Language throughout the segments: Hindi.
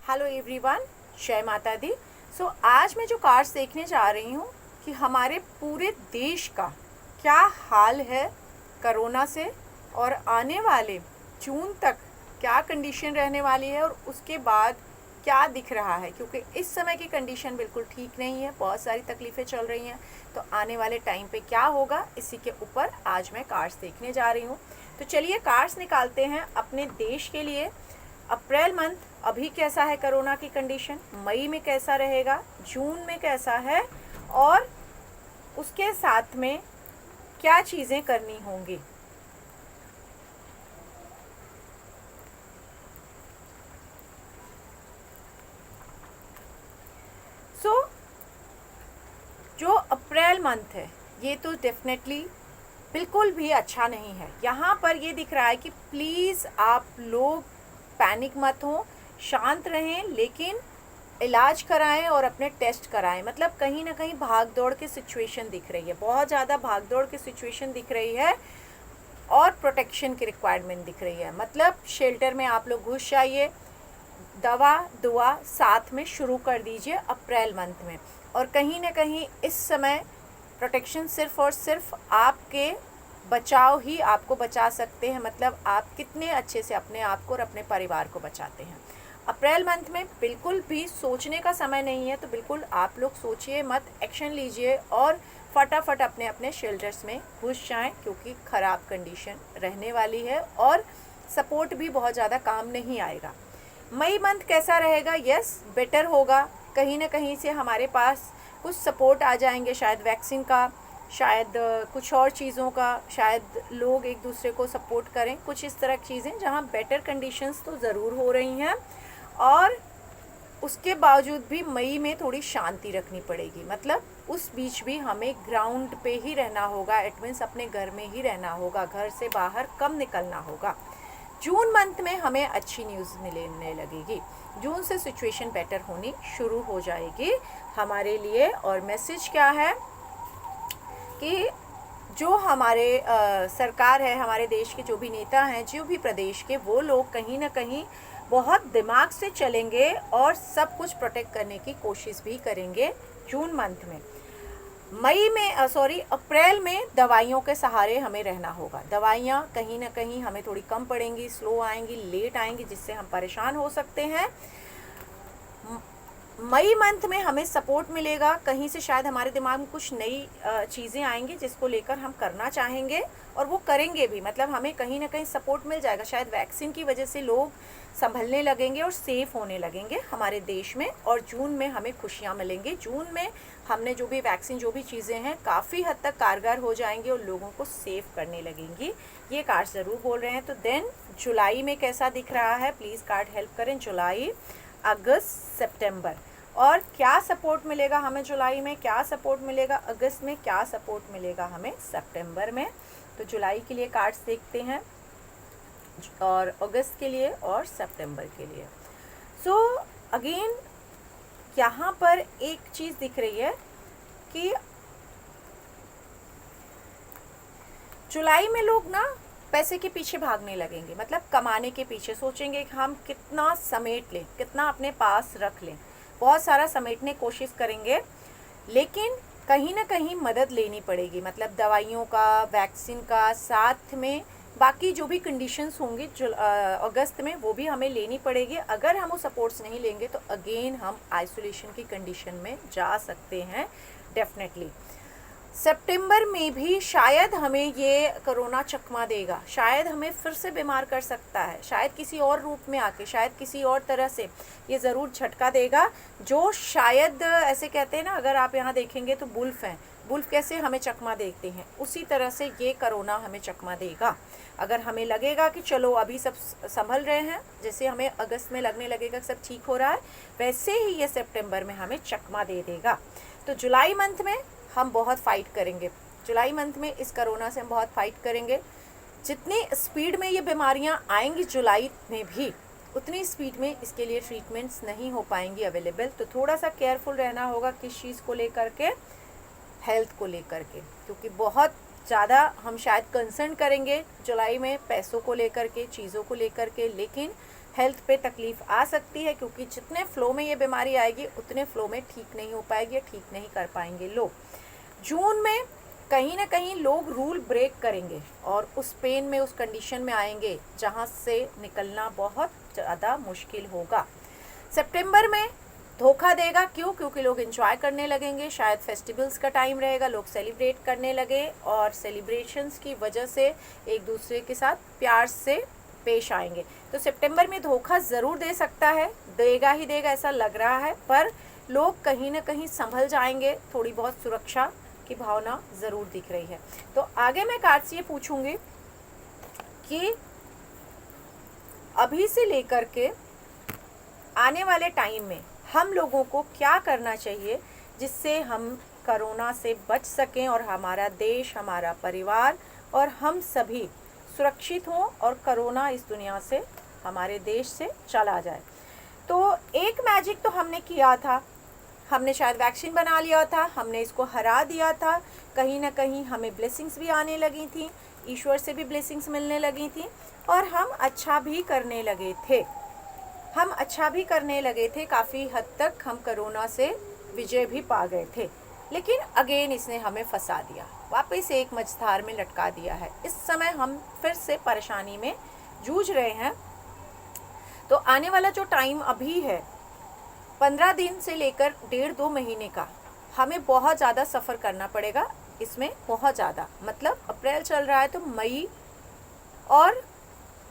हेलो एवरीवन, जय माता दी। आज मैं जो कार्ड्स देखने जा रही हूँ कि हमारे पूरे देश का क्या हाल है कोरोना से और आने वाले जून तक क्या कंडीशन रहने वाली है और उसके बाद क्या दिख रहा है, क्योंकि इस समय की कंडीशन बिल्कुल ठीक नहीं है, बहुत सारी तकलीफ़ें चल रही हैं। तो आने वाले टाइम पे क्या होगा, इसी के ऊपर आज मैं कार्ड्स देखने जा रही हूँ। तो चलिए कार्ड्स निकालते हैं अपने देश के लिए। अप्रैल मंथ अभी कैसा है कोरोना की कंडीशन, मई में कैसा रहेगा, जून में कैसा है और उसके साथ में क्या चीज़ें करनी होंगी। जो अप्रैल मंथ है ये तो डेफिनेटली बिल्कुल भी अच्छा नहीं है। यहाँ पर ये दिख रहा है कि प्लीज़ आप लोग पैनिक मत हो, शांत रहें, लेकिन इलाज कराएं और अपने टेस्ट कराएं। मतलब कहीं ना कहीं भाग दौड़ की सिचुएशन दिख रही है, बहुत ज़्यादा भाग दौड़ की सिचुएशन दिख रही है और प्रोटेक्शन की रिक्वायरमेंट दिख रही है। मतलब शेल्टर में आप लोग घुस जाइए, दवा दुआ साथ में शुरू कर दीजिए अप्रैल मंथ में। और कहीं ना कहीं इस समय प्रोटेक्शन सिर्फ और सिर्फ आपके बचाव ही आपको बचा सकते हैं। मतलब आप कितने अच्छे से अपने आप को और अपने परिवार को बचाते हैं। अप्रैल मंथ में बिल्कुल भी सोचने का समय नहीं है, तो बिल्कुल आप लोग सोचिए मत, एक्शन लीजिए और फटाफट अपने अपने शेल्टर्स में घुस जाएं, क्योंकि ख़राब कंडीशन रहने वाली है और सपोर्ट भी बहुत ज़्यादा काम नहीं आएगा। मई मंथ कैसा रहेगा? यस, बेटर होगा। कहीं ना कहीं से हमारे पास कुछ सपोर्ट आ जाएंगे, शायद वैक्सीन का, शायद कुछ और चीज़ों का, शायद लोग एक दूसरे को सपोर्ट करें, कुछ इस तरह की चीज़ें जहां बेटर कंडीशंस तो ज़रूर हो रही हैं। और उसके बावजूद भी मई में थोड़ी शांति रखनी पड़ेगी। मतलब उस बीच भी हमें ग्राउंड पे ही रहना होगा, इट मीन्स अपने घर में ही रहना होगा, घर से बाहर कम निकलना होगा। जून मंथ में हमें अच्छी न्यूज़ मिलने लगेगी, जून से सिचुएशन बेटर होनी शुरू हो जाएगी हमारे लिए। और मैसेज क्या है कि जो हमारे सरकार है, हमारे देश के जो भी नेता हैं, जो भी प्रदेश के, वो लोग कहीं ना कहीं बहुत दिमाग से चलेंगे और सब कुछ प्रोटेक्ट करने की कोशिश भी करेंगे जून मंथ में। अप्रैल में दवाइयों के सहारे हमें रहना होगा। दवाइयाँ कहीं ना कहीं हमें थोड़ी कम पड़ेंगी, स्लो आएंगी, लेट आएंगी, जिससे हम परेशान हो सकते हैं। मई मंथ में हमें सपोर्ट मिलेगा, कहीं से शायद हमारे दिमाग में कुछ नई चीज़ें आएंगी जिसको लेकर हम करना चाहेंगे और वो करेंगे भी। मतलब हमें कहीं ना कहीं सपोर्ट मिल जाएगा, शायद वैक्सीन की वजह से लोग संभलने लगेंगे और सेफ होने लगेंगे हमारे देश में। और जून में हमें खुशियाँ मिलेंगी। जून में हमने जो भी वैक्सीन, जो भी चीज़ें हैं, काफ़ी हद तक कारगर हो जाएंगी और लोगों को सेफ करने लगेंगी। ये कार्ड ज़रूर बोल रहे हैं। तो देन जुलाई में कैसा दिख रहा है, प्लीज़ कार्ड हेल्प करें। जुलाई, अगस्त, सितंबर, और क्या सपोर्ट मिलेगा हमें जुलाई में, क्या सपोर्ट मिलेगा अगस्त में, क्या सपोर्ट मिलेगा हमें सितंबर में। तो जुलाई के लिए कार्ड्स देखते हैं और अगस्त के लिए और सितंबर के लिए। अगेन यहाँ पर एक चीज़ दिख रही है कि जुलाई में लोग ना पैसे के पीछे भागने लगेंगे। मतलब कमाने के पीछे सोचेंगे कि हम कितना समेट लें, कितना अपने पास रख लें, बहुत सारा समेटने की कोशिश करेंगे, लेकिन कहीं ना कहीं मदद लेनी पड़ेगी। मतलब दवाइयों का, वैक्सीन का, साथ में बाकी जो भी कंडीशंस होंगी अगस्त में, वो भी हमें लेनी पड़ेगी। अगर हम वो सपोर्ट्स नहीं लेंगे तो अगेन हम आइसोलेशन की कंडीशन में जा सकते हैं डेफिनेटली। सितंबर में भी शायद हमें ये कोरोना चकमा देगा, शायद हमें फिर से बीमार कर सकता है, शायद किसी और रूप में आके, शायद किसी और तरह से ये ज़रूर झटका देगा। जो शायद ऐसे कहते हैं ना, अगर आप यहाँ देखेंगे तो बुल्फ हैं, बुल्फ कैसे हमें चकमा देते हैं, उसी तरह से ये कोरोना हमें चकमा देगा। अगर हमें लगेगा कि चलो अभी सब संभल रहे हैं, जैसे हमें अगस्त में लगने लगेगा कि सब ठीक हो रहा है, वैसे ही ये सितंबर में हमें चकमा दे देगा। तो जुलाई मंथ में हम बहुत फाइट करेंगे, जुलाई मंथ में इस कोरोना से हम बहुत फाइट करेंगे। जितनी स्पीड में ये बीमारियां आएंगी जुलाई में भी, उतनी स्पीड में इसके लिए ट्रीटमेंट्स नहीं हो पाएंगी अवेलेबल। तो थोड़ा सा केयरफुल रहना होगा किस चीज़ को लेकर के, हेल्थ को लेकर के, क्योंकि बहुत ज़्यादा हम शायद कंसर्न करेंगे जुलाई में पैसों को लेकर के, चीज़ों को लेकर के, लेकिन हेल्थ पे तकलीफ़ आ सकती है, क्योंकि जितने फ्लो में ये बीमारी आएगी उतने फ्लो में ठीक नहीं हो पाएगी, ठीक नहीं कर पाएंगे लोग। जून में कहीं ना कहीं लोग रूल ब्रेक करेंगे और उस पेन में, उस कंडीशन में आएंगे जहाँ से निकलना बहुत ज़्यादा मुश्किल होगा। सितंबर में धोखा देगा, क्यों? क्योंकि लोग एंजॉय करने लगेंगे, शायद फेस्टिवल्स का टाइम रहेगा, लोग सेलिब्रेट करने लगे और सेलिब्रेशंस की वजह से एक दूसरे के साथ प्यार से पेश आएंगे। तो सितंबर में धोखा ज़रूर दे सकता है, देगा ही देगा ऐसा लग रहा है, पर लोग कहीं ना कहीं संभल जाएंगे, थोड़ी बहुत सुरक्षा की भावना ज़रूर दिख रही है। तो आगे मैं कार्ड से ये पूछूंगी कि अभी से लेकर के आने वाले टाइम में हम लोगों को क्या करना चाहिए जिससे हम कोरोना से बच सकें और हमारा देश, हमारा परिवार और हम सभी सुरक्षित हों और कोरोना इस दुनिया से, हमारे देश से चला जाए। तो एक मैजिक तो हमने किया था, हमने शायद वैक्सीन बना लिया था, हमने इसको हरा दिया था, कहीं ना कहीं हमें ब्लेसिंग्स भी आने लगी थी, ईश्वर से भी ब्लेसिंग्स मिलने लगी थी और हम अच्छा भी करने लगे थे, काफ़ी हद तक हम कोरोना से विजय भी पा गए थे। लेकिन अगेन इसने हमें फंसा दिया, वापस एक मझधार में लटका दिया है। इस समय हम फिर से परेशानी में जूझ रहे हैं। तो आने वाला जो टाइम अभी है 15 दिन से लेकर 1.5-2 महीने का, हमें बहुत ज़्यादा सफ़र करना पड़ेगा इसमें, बहुत ज़्यादा। मतलब अप्रैल चल रहा है तो मई और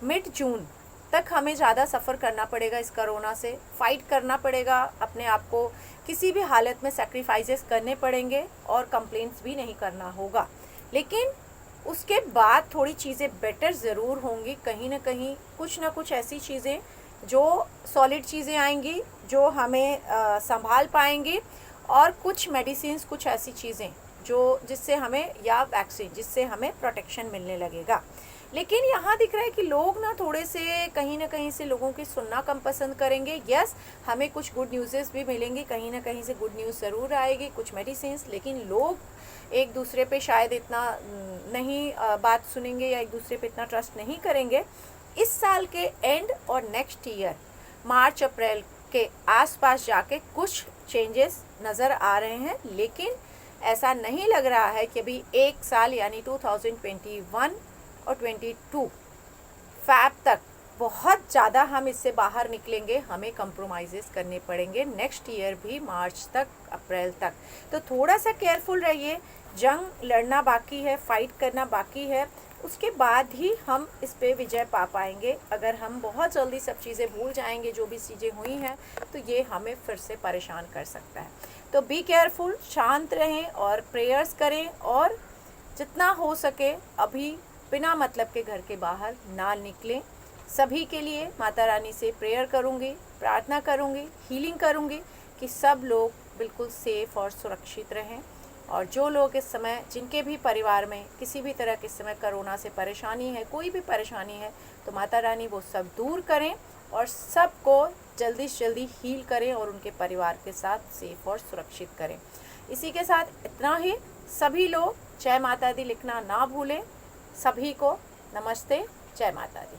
मिड जून तक हमें ज़्यादा सफ़र करना पड़ेगा, इस कोरोना से फाइट करना पड़ेगा, अपने आप को किसी भी हालत में सेक्रीफाइसेस करने पड़ेंगे और कंप्लेंट्स भी नहीं करना होगा। लेकिन उसके बाद थोड़ी चीज़ें बेटर ज़रूर होंगी, कहीं ना कहीं कुछ ना कुछ ऐसी चीज़ें जो सॉलिड चीज़ें आएंगी जो हमें संभाल पाएंगी, और कुछ मेडिसिन्स, कुछ ऐसी चीज़ें जो जिससे हमें, या वैक्सीन जिससे हमें प्रोटेक्शन मिलने लगेगा। लेकिन यहाँ दिख रहा है कि लोग ना थोड़े से कहीं ना कहीं से लोगों की सुनना कम पसंद करेंगे। यस, हमें कुछ गुड न्यूज़ेस भी मिलेंगी, कहीं ना कहीं से गुड न्यूज़ ज़रूर आएगी, कुछ मेडिसिन्स, लेकिन लोग एक दूसरे पे शायद इतना नहीं बात सुनेंगे या एक दूसरे पे इतना ट्रस्ट नहीं करेंगे। इस साल के एंड और नेक्स्ट ईयर मार्च अप्रैल के आसपास जाके कुछ चेंजेस नज़र आ रहे हैं, लेकिन ऐसा नहीं लग रहा है कि अभी एक साल यानी 2021 और 22 फैब तक बहुत ज़्यादा हम इससे बाहर निकलेंगे, हमें कंप्रोमाइज़ेस करने पड़ेंगे नेक्स्ट ईयर भी, मार्च तक, अप्रैल तक। तो थोड़ा सा केयरफुल रहिए, जंग लड़ना बाकी है, फाइट करना बाकी है, उसके बाद ही हम इस पे विजय पा पाएंगे। अगर हम बहुत जल्दी सब चीज़ें भूल जाएंगे, जो भी चीज़ें हुई हैं, तो ये हमें फिर से परेशान कर सकता है। तो बी केयरफुल, शांत रहें और प्रेयर्स करें, और जितना हो सके अभी बिना मतलब के घर के बाहर ना निकलें। सभी के लिए माता रानी से प्रेयर करूँगी, प्रार्थना करूँगी, हीलिंग करूँगी कि सब लोग बिल्कुल सेफ़ और सुरक्षित रहें। और जो लोग इस समय, जिनके भी परिवार में किसी भी तरह के समय कोरोना से परेशानी है, कोई भी परेशानी है, तो माता रानी वो सब दूर करें और सबको जल्दी से जल्दी हील करें और उनके परिवार के साथ सेफ़ और सुरक्षित करें। इसी के साथ इतना ही, सभी लोग जय माता दी लिखना ना भूलें। सभी को नमस्ते, जय माता दी।